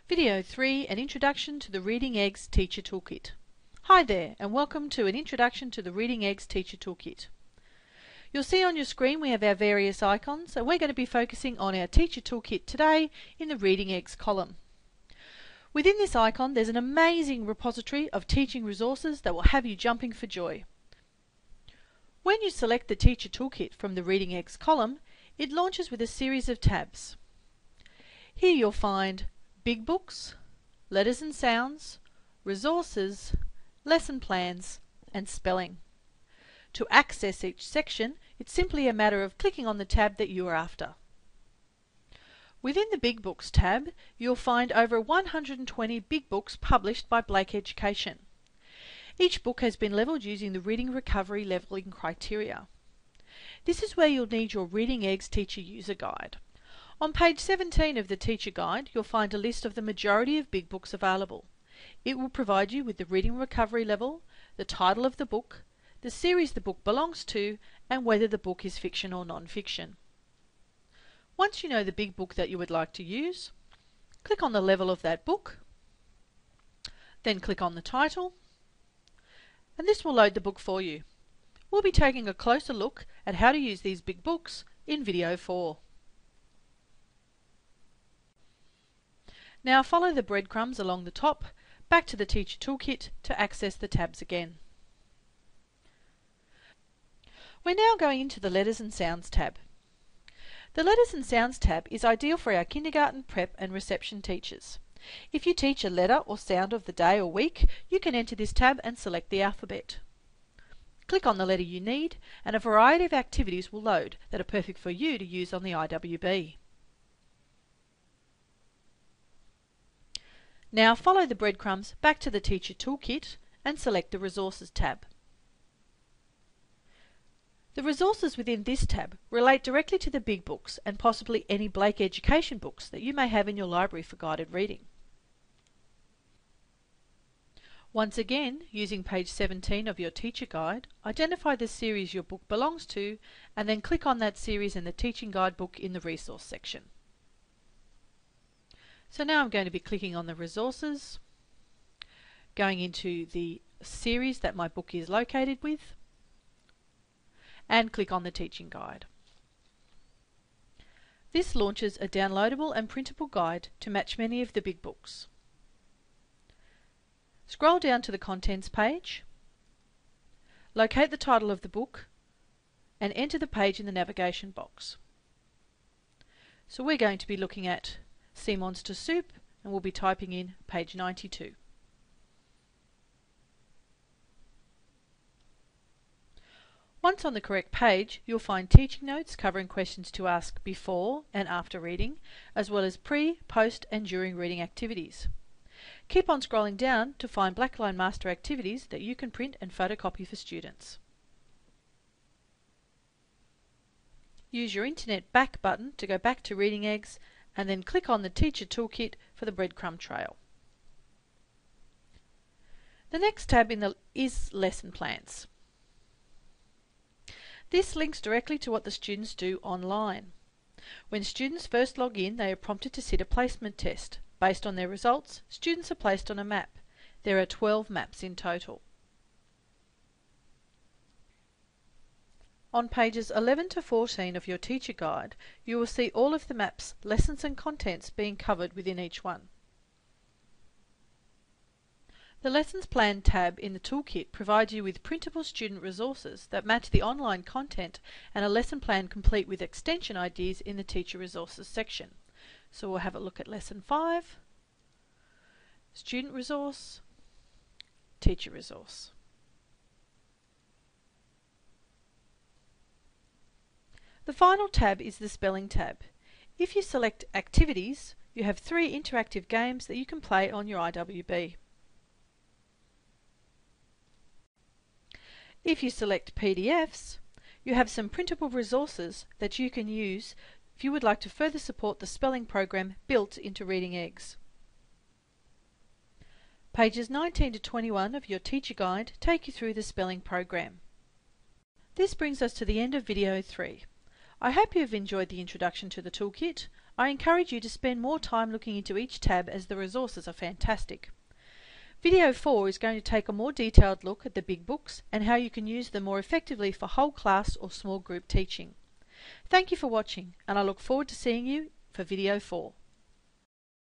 Video 3, An Introduction to the Reading Eggs Teacher Toolkit. Hi there, and welcome to an Introduction to the Reading Eggs Teacher Toolkit. You'll see on your screen we have our various icons, and we're going to be focusing on our Teacher Toolkit today in the Reading Eggs column. Within this icon there's an amazing repository of teaching resources that will have you jumping for joy. When you select the Teacher Toolkit from the Reading Eggs column, it launches with a series of tabs. Here you'll find Big Books, Letters and Sounds, Resources, Lesson Plans, and Spelling. To access each section, it's simply a matter of clicking on the tab that you are after. Within the Big Books tab, you'll find over 120 big books published by Blake Education. Each book has been levelled using the Reading Recovery levelling criteria. This is where you'll need your Reading Eggs Teacher User Guide. On page 17 of the Teacher Guide, you'll find a list of the majority of big books available. It will provide you with the reading recovery level, the title of the book, the series the book belongs to, and whether the book is fiction or non-fiction. Once you know the big book that you would like to use, click on the level of that book, then click on the title, and this will load the book for you. We'll be taking a closer look at how to use these big books in video 4. Now follow the breadcrumbs along the top, back to the Teacher Toolkit to access the tabs again. We're now going into the Letters and Sounds tab. The Letters and Sounds tab is ideal for our kindergarten, prep and reception teachers. If you teach a letter or sound of the day or week, you can enter this tab and select the alphabet. Click on the letter you need and a variety of activities will load that are perfect for you to use on the IWB. Now follow the breadcrumbs back to the Teacher Toolkit and select the Resources tab. The resources within this tab relate directly to the big books and possibly any Blake Education books that you may have in your library for guided reading. Once again, using page 17 of your Teacher Guide, identify the series your book belongs to and then click on that series in the Teaching Guide book in the Resource section. So now I'm going to be clicking on the resources, going into the series that my book is located with, and click on the Teaching Guide. This launches a downloadable and printable guide to match many of the big books. Scroll down to the Contents page, locate the title of the book, and enter the page in the navigation box. So we're going to be looking at Sea Monster Soup, and we'll be typing in page 92. Once on the correct page, you'll find teaching notes covering questions to ask before and after reading, as well as pre, post and during reading activities. Keep on scrolling down to find Blackline Master activities that you can print and photocopy for students. Use your Internet Back button to go back to Reading Eggs, and then click on the Teacher Toolkit for the breadcrumb trail. The next tab is Lesson Plans. This links directly to what the students do online. When students first log in, they are prompted to sit a placement test. Based on their results, students are placed on a map. There are 12 maps in total. On pages 11 to 14 of your Teacher Guide, you will see all of the maps, lessons and contents being covered within each one. The Lessons Plan tab in the Toolkit provides you with printable student resources that match the online content and a lesson plan complete with extension ideas in the Teacher Resources section. So we'll have a look at Lesson 5, Student Resource, Teacher Resource. The final tab is the Spelling tab. If you select Activities, you have 3 interactive games that you can play on your IWB. If you select PDFs, you have some printable resources that you can use if you would like to further support the spelling program built into Reading Eggs. Pages 19 to 21 of your Teacher Guide take you through the spelling program. This brings us to the end of video 3. I hope you have enjoyed the introduction to the toolkit. I encourage you to spend more time looking into each tab as the resources are fantastic. Video 4 is going to take a more detailed look at the big books and how you can use them more effectively for whole class or small group teaching. Thank you for watching, and I look forward to seeing you for Video 4.